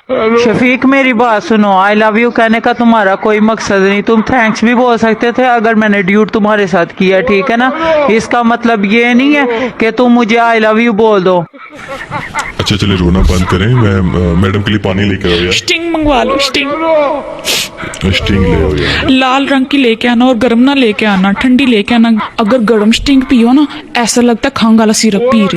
शफीक मेरी बात सुनो, आई लव यू कहने का तुम्हारा कोई मकसद नहीं। तुम थैंक्स भी बोल सकते थे अगर मैंने ड्यूट तुम्हारे साथ किया, ठीक है ना। इसका मतलब ये नहीं है कि तुम मुझे आई लव यू बोल दो। अच्छा चले रोना बंद करें, मैं मैडम के लिए पानी लेकर आओ यार। स्टिंग मंगवा लो, स्टिंग स्टिंग ले आओ यार। लाल रंग की लेके आना और गर्म ना लेके आना, ठंडी लेके आना। अगर गर्म स्टिंग पियो ना ऐसा लगता है खंग वाला सिरप पी रही।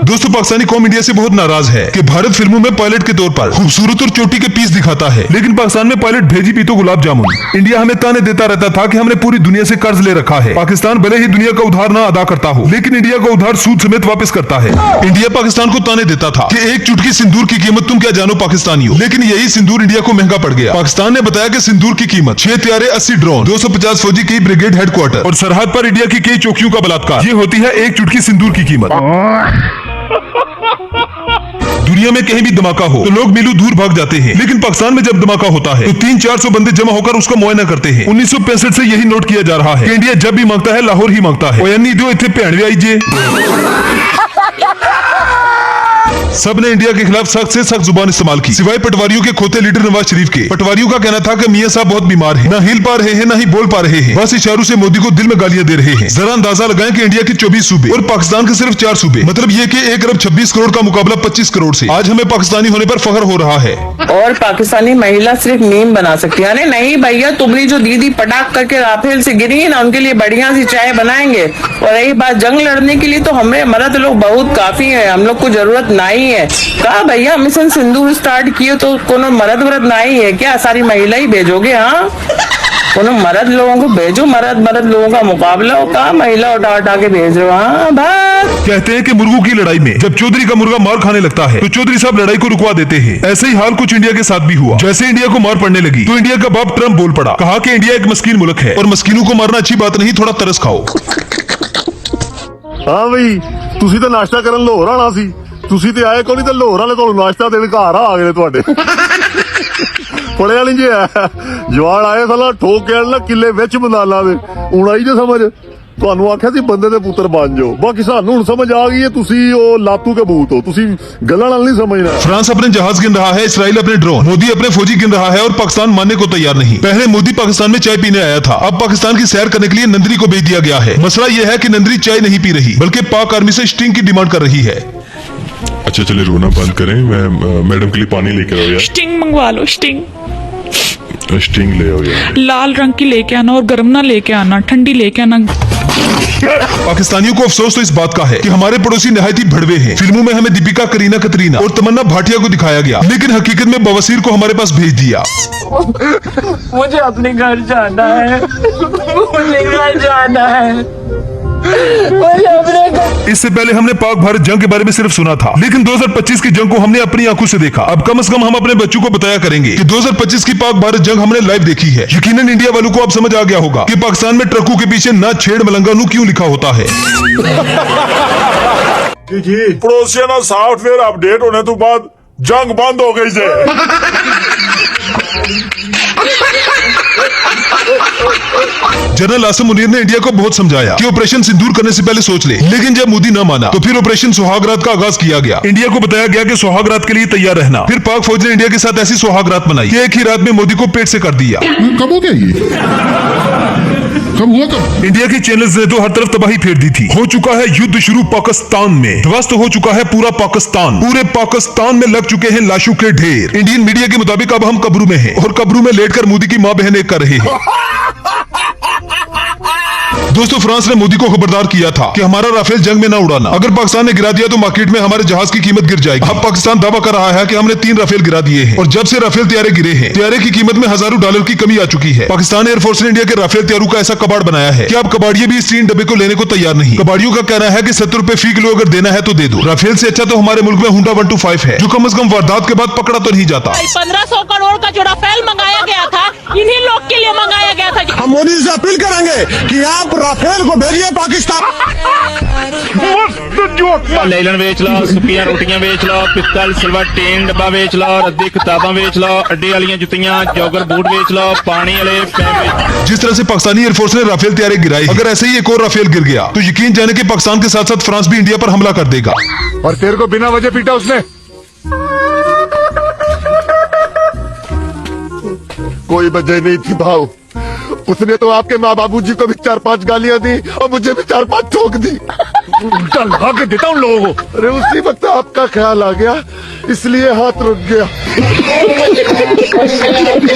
दोस्तों, पाकिस्तानी कौम इंडिया से बहुत नाराज है कि भारत फिल्मों में पायलट के तौर पर खूबसूरत और चोटी के पीस दिखाता है, लेकिन पाकिस्तान में पायलट भेजी पीतो गुलाब जामुन। इंडिया हमें ताने देता रहता था कि हमने पूरी दुनिया से कर्ज ले रखा है। पाकिस्तान भले ही दुनिया का उधार ना अदा करता हो, लेकिन इंडिया का उधार सूद समेत वापस करता है। इंडिया पाकिस्तान को ताने देता था कि एक चुटकी सिंदूर की कीमत तुम क्या जानो पाकिस्तानियों, लेकिन यही सिंदूर इंडिया को महंगा पड़ गया। पाकिस्तान ने बताया कि सिंदूर की कीमत 6 हथियारे, 80 ड्रोन, 250 फौजी, कई ब्रिगेड हेडक्वार्टर और सरहद पर इंडिया की कई चौकियों का बलात्कार, ये होती है एक चुटकी सिंदूर की कीमत। दुनिया में कहीं भी धमाका हो तो लोग मीलों दूर भाग जाते हैं, लेकिन पाकिस्तान में जब धमाका होता है तो 300-400 बंदे जमा होकर उसका मुआयना करते हैं। 1965 से यही नोट किया जा रहा है कि इंडिया जब भी मांगता है लाहौर ही मांगता है। यानी दो इतने भैन भी आई जे। सब ने इंडिया के खिलाफ सख्त से सख्त जुबान इस्तेमाल की, सिवाय पटवारियों के खोते लीडर नवाज शरीफ के। पटवारियों का कहना था कि मियां साहब बहुत बीमार हैं, ना हिल पा रहे हैं ना ही बोल पा रहे हैं, बस इशारों से मोदी को दिल में गालियां दे रहे हैं। जरा अंदाजा लगाएं कि इंडिया के 24 सूबे और पाकिस्तान के सिर्फ 4 सूबे, मतलब ये कि 1 अरब 26 करोड़ का मुकाबला 25 करोड़ से। आज हमें पाकिस्तानी होने पर फख्र हो रहा है। और पाकिस्तानी महिला सिर्फ मीम बना सकती है। अरे नहीं भैया, तुम्हारी जो दीदी पटाख करके राफेल से गिरी है ना, उनके लिए बढ़िया सी चाय बनाएंगे। और रही बात जंग लड़ने के लिए, तो हमें मर्द लोग बहुत काफी है, हम लोग को जरूरत नहीं है। कहा भैया मिशन सिंदूर स्टार्ट किए तो कोनो मर्द वरद नहीं है क्या? सारी महिला ही भेजोगे? हाँ, कोनो मर्द लोगों को भेजो, मर्द लोगों का मुकाबला हो। कहा महिला उठा के भेज रहे हो? हाँ बस। कहते हैं कि मुर्गों की लड़ाई में जब चौधरी का मुर्गा मार खाने लगता है तो चौधरी साहब लड़ाई को रुकवा देते हैं। ऐसे ही हाल कुछ इंडिया के साथ भी हुआ। जैसे इंडिया को मार पड़ने लगी तो इंडिया का बाप ट्रम्प बोल पड़ा, कहा कि इंडिया एक मस्कीन मुल्क है और मस्कीनों को मारना अच्छी बात नहीं, थोड़ा तरस खाओ। हाँ भाई, तुसी तो नाश्ता करन लाहौर आना सी, तुसी ते आए को नहीं, तो लाहौर वाले ਤੁਹਾਨੂੰ नाश्ता देने घर आ गए ਤੁਹਾਡੇ। पढ़िया नहीं जी है जवान आए साला ठोक के ना किले विच मदाना दे ਹੁਣ ਆਈ ਜੇ समझ। ਤੁਹਾਨੂੰ ਆਖਿਆ ਸੀ ਬੰਦੇ ਦੇ ਪੁੱਤਰ ਬਣ ਜਾਓ, बाकी ਸਾਨੂੰ ਹੁਣ समझ आ गई है तुसी ਉਹ लातू के भूत हो, तुसी गल्लां नाल नहीं समझना। फ्रांस अपने जहाज गिन रहा है, इसराइल अपने ड्रोन, मोदी अपने फौजी गिन रहा है और पाकिस्तान मानने को तैयार नहीं। पहले मोदी पाकिस्तान में चाय पीने आया था, अब पाकिस्तान की सैर करने के लिए नंदरी को भेज दिया गया है। मसला यह है कि नंदरी चाय नहीं पी रही बल्कि पाक आर्मी से स्टिंग की डिमांड कर रही है। अच्छा चले रोना बंद करें, मैं मैडम के लिए पानी लेकर आओ यार। स्टिंग मंगवा लो, स्टिंग ले आओ यार। लाल रंग की लेके आना और गर्म ना लेके आना, ठंडी लेके आना। पाकिस्तानियों को अफसोस तो इस बात का है कि हमारे पड़ोसी नहायत ही भड़वे हैं। फिल्मों में हमें दीपिका, करीना कतरीना और तमन्ना भाटिया को दिखाया गया, लेकिन हकीकत में बवासीर को हमारे पास भेज दिया। मुझे अपने घर जाना है, मुझे घर जाना है। इससे पहले हमने पाक भारत जंग के बारे में सिर्फ सुना था, लेकिन 2025 की जंग को हमने अपनी आंखों से देखा। अब कम से कम हम अपने बच्चों को बताया करेंगे कि 2025 की पाक भारत जंग हमने लाइव देखी है। यकीनन इंडिया वालों को अब समझ आ गया होगा कि पाकिस्तान में ट्रकों के पीछे ना छेड़ मलंगा नू क्यों लिखा होता है। पड़ोसियों ना सॉफ्टवेयर अपडेट होने तो बाद जंग बंद हो गई जे। जनरल आसिम मुनीर ने इंडिया को बहुत समझाया कि ऑपरेशन सिंदूर करने से पहले सोच ले, लेकिन जब मोदी न माना तो फिर ऑपरेशन सुहागरात का आगाज किया गया। इंडिया को बताया गया कि सुहागरात के लिए तैयार रहना। फिर पाक फौज ने इंडिया के साथ ऐसी सुहागरात मनाई कि एक ही रात में मोदी को पेट से कर दिया। कब हो गया ये? कब हुआ कब? इंडिया के चैनल्स ने तो हर तरफ तबाही फेर दी थी। हो चुका है युद्ध शुरू पाकिस्तान में, ध्वस्त हो चुका है पूरा पाकिस्तान, पूरे पाकिस्तान में लग चुके हैं लाशों के ढेर। इंडियन मीडिया के मुताबिक अब हम कब्रू में हैं और कब्रू में लेटकर मोदी की मां बहनें कर रहे हैं। दोस्तों, फ्रांस ने मोदी को खबरदार किया था कि हमारा राफेल जंग में ना उड़ाना। अगर पाकिस्तान ने गिरा दिया तो मार्केट में हमारे जहाज की कीमत गिर जाएगी। अब पाकिस्तान दावा कर रहा है कि हमने 3 राफेल गिरा दिए हैं और जब से राफेल तैयारे गिरे हैं, तैयारे की कीमत में हजारों डॉलर की कमी आ चुकी है। पाकिस्तान एयरफोर्स ने इंडिया के राफेल तैयारों का ऐसा कबाड़ बनाया है कि अब कबाड़िए भी इस 3 डब्बे को लेने को तैयार नहीं। कबाड़ियों का कहना है कि 70 रुपए फी किलो अगर देना है तो दे दो। राफेल से अच्छा तो हमारे मुल्क में हुंडा 125 है, जो कम से कम वारदात के बाद पकड़ा तो नहीं जाता। 1500 करोड़ का जो राफेल मंगाया गया था, इन्हीं लोग के लिए मंगाया गया था। हम मोदी से अपील करेंगे कि आप राफेल को भेजिए पाकिस्तान। लेलन बेच लो, सुक्कियां रोटियां बेच लो, पिस्तल सिल्वर टीन डब्बा बेच लो, रद्दी किताबां बेच लो, अड्डी वाली जुतियां, जॉगर बूट बेच लो, पानी वाले पैप। जिस तरह से पाकिस्तानी एयरफोर्स ने राफेल तैयारे गिराई, अगर ऐसे ही एक और राफेल गिर गया तो यकीन जाने कि पाकिस्तान के साथ साथ फ्रांस भी इंडिया पर हमला कर देगा। और तेरे को बिना वजह पीटा उसने, कोई वजह नहीं थी भाव, उसने तो आपके माँ बाबूजी को भी 4-5 गालियां दी और मुझे भी 4-5 ठोक दी। उल्टा लगा के देता हूँ लोगों को। अरे उसी वक्त आपका ख्याल आ गया, इसलिए हाथ रुक गया।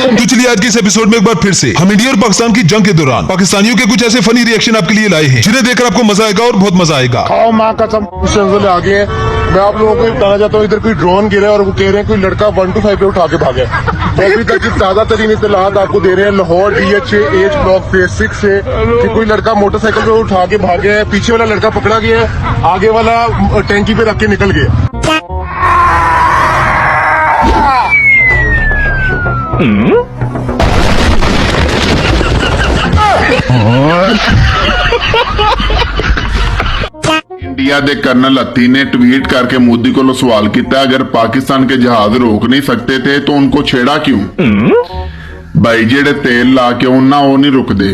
तो चलिए आज के इस एपिसोड में एक बार फिर से हम इंडिया और पाकिस्तान की जंग के दौरान पाकिस्तानियों के कुछ ऐसे फनी रिएक्शन आपके लिए लाए हैं जिन्हें देखकर आपको मजा आएगा और बहुत मजा आएगा। आओ माँ कसम आ गए हैं। मैं आप लोगों को बताना चाहता हूँ, इधर कोई ड्रोन गिरा और वो कह रहे हैं कोई लड़का 1 to 5 पे उठा के भागा। तो अभी तक की ताजा तरीन इत्तलात आपको दे रहे हैं लाहौर DH एज ब्लॉक फेज 6 से कि कोई लड़का मोटरसाइकिल पे उठा के भागे है, पीछे वाला लड़का पकड़ा गया है, आगे वाला टैंकी पे रख के निकल गया। इंडिया के कर्नल हत्ती ने ट्वीट करके मोदी को सवाल किया, अगर पाकिस्तान के जहाज रोक नहीं सकते थे तो उनको छेड़ा क्यों? भाई जेड़े तेल ला के उन्ना वो नहीं रुकदे,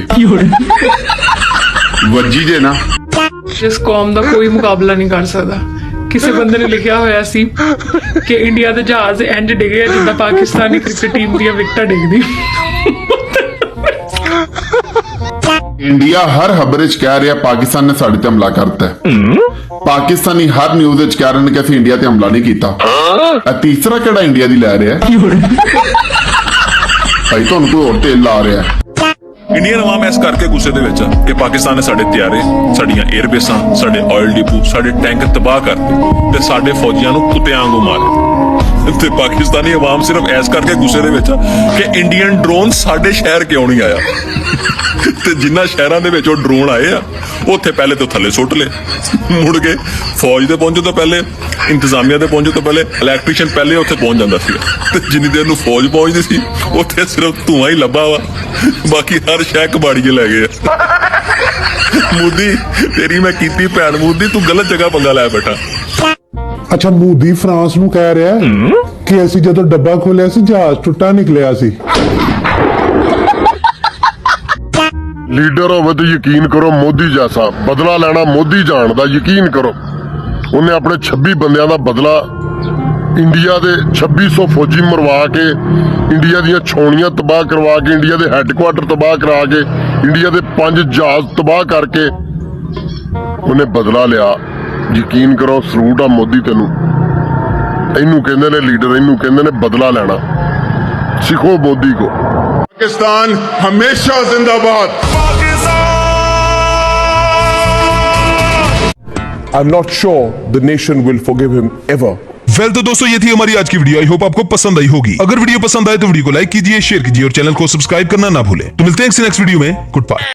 वजी जे ना। जिस कौम ਦਾ ਕੋਈ ਮੁਕਾਬਲਾ ਨਹੀਂ ਕਰ ਸਕਦਾ। ਕਿਸੇ ਬੰਦੇ ਨੇ ਲਿਖਿਆ ਹੋਇਆ ਸੀ ਕਿ ਇੰਡੀਆ ਦੇ ਜਹਾਜ਼ ਇੰਜ ਡਿੱਗੇ ਜਿੱਦਾਂ ਪਾਕਿਸਤਾਨੀ ਕ੍ਰਿਕਟ ਟੀਮ ਦੀਆਂ ਵਿਕਟਾਂ ਡਿੱਗਦੀ। इंडिया हर खबर च कह रहा पाकिस्तान ने साडे ते हमला करता है, पाकिस्तानी हर न्यूज च कह रहे हैं कि असीं इंडिया ते हमला नहीं किया। तीसरा केड़ा इंडिया दी लै रहा है भाई, तुहानूं कोई होर तेल ला रहा है। ਇੰਡੀਅਨ ਆਵਾਮ ਇਸ ਕਰਕੇ ਗੁੱਸੇ ਦੇ ਵਿੱਚ ਆ ਕਿ ਪਾਕਿਸਤਾਨ ਨੇ ਸਾਡੇ ਤਿਆਰੇ, ਸਾਡੀਆਂ 에ਅਰਬੇਸਾਂ, ਸਾਡੇ ਆਇਲ ਡਿਪੂ, ਸਾਡੇ ਟੈਂਕ ਤਬਾਹ ਕਰਤੇ ਤੇ ਸਾਡੇ ਫੌਜੀਆਂ ਨੂੰ ਕੁੱਤਿਆਂ ਵਾਂਗੂ ਮਾਰੇ। ਤੇ ਪਾਕਿਸਤਾਨੀ ਆਵਾਮ ਸਿਰਫ ਇਸ ਕਰਕੇ ਗੁੱਸੇ ਦੇ ਵਿੱਚ ਆ ਕਿ ਇੰਡੀਅਨ ਡਰੋਨ ਸਾਡੇ ਸ਼ਹਿਰ ਕਿਉਂ ਨਹੀਂ ਆਇਆ। ਤੇ ਜਿੰਨਾ ਸ਼ਹਿਰਾਂ ਦੇ ਵਿੱਚ ਉਹ ਡਰੋਨ ਆਏ ਆ ਉੱਥੇ ਪਹਿਲੇ ਤੋਂ ਥੱਲੇ ਸੁੱਟ ਲਏ, ਮੁੜ ਕੇ ਫੌਜ ਦੇ ਪਹੁੰਚਣ ਤੋਂ ਪਹਿਲੇ, ਇੰਤਜ਼ਾਮੀਆ ਦੇ ਪਹੁੰਚਣ ਤੋਂ ਪਹਿਲੇ ਇਲੈਕਟ੍ਰੀਸ਼ੀਅਨ ਪਹਿਲੇ ਉੱਥੇ ਪਹੁੰਚ ਜਾਂਦਾ ਸੀ। ਤੇ ਜਿੰਨੀ ਦੇਰ ਨੂੰ ਫੌਜ ਪਹੁੰਚਦੀ ਸੀ ਉੱਥੇ ਸਿਰਫ ਧੂਆਂ ਹੀ ਲੱਭਾ ਵਾ, ਬਾਕੀ ਹਰ ਸ਼ਹਿਰ ਕਬਾੜੀਏ ਲੈ ਗਏ ਆ। ਮੋਦੀ ਤੇਰੀ ਮੈਂ ਕੀਤੀ ਭੈਣ ਮੋਦੀ, ਤੂੰ ਗਲਤ ਜਗ੍ਹਾ ਪੰਗਾ ਲੈ ਬੈਠਾ। ਅੱਛਾ, ਮੋਦੀ ਫਰਾਂਸ ਨੂੰ ਕਹਿ ਰਿਹਾ ਕਿ ਅਸੀਂ ਜਦੋਂ ਡੱਬਾ ਖੋਲਿਆ ਸੀ ਜਹਾਜ਼ ਟੁੱਟਾ ਨਿਕਲਿਆ ਸੀ। ਲੀਡਰ ਹੋਵੇ ਤੇ ਯਕੀਨ ਕਰੋ ਮੋਦੀ ਜੈਸਾ, ਬਦਲਾ ਲੈਣਾ ਮੋਦੀ ਜਾਣਦਾ, ਯਕੀਨ ਕਰੋ। ਉਹਨੇ ਆਪਣੇ 26 ਬੰਦਿਆਂ ਦਾ ਬਦਲਾ ਇੰਡੀਆ ਦੇ 2600 ਫੌਜੀ ਮਰਵਾ ਕੇ, ਇੰਡੀਆ ਦੀਆਂ ਛਾਉਣੀਆਂ ਤਬਾਹ ਕਰਵਾ ਕੇ, ਇੰਡੀਆ ਦੇ ਹੈੱਡਕੁਆਟਰ ਤਬਾਹ ਕਰਾ ਕੇ, ਇੰਡੀਆ ਦੇ 5 ਜਹਾਜ਼ ਤਬਾਹ ਕਰਕੇ ਉਹਨੇ ਬਦਲਾ ਲਿਆ। ਯਕੀਨ ਕਰੋ, ਸਲੂਟ ਆ ਮੋਦੀ ਤੈਨੂੰ। ਇਹਨੂੰ ਕਹਿੰਦੇ ਨੇ ਲੀਡਰ, ਇਹਨੂੰ ਕਹਿੰਦੇ ਨੇ ਬਦਲਾ ਲੈਣਾ। ਸਿੱਖੋ ਮੋਦੀ ਕੋ। ਪਾਕਿस्तान हमेशा जिंदाबाद। I'm not sure the nation will forgive him ever. Well तो दोस्तों ये थी हमारी आज की वीडियो। आई होप आपको पसंद आई होगी। अगर वीडियो पसंद आए तो वीडियो को लाइक कीजिए, शेयर कीजिए और चैनल को सब्सक्राइब करना ना भूलें। तो मिलते हैं नेक्स्ट वीडियो में। Good bye.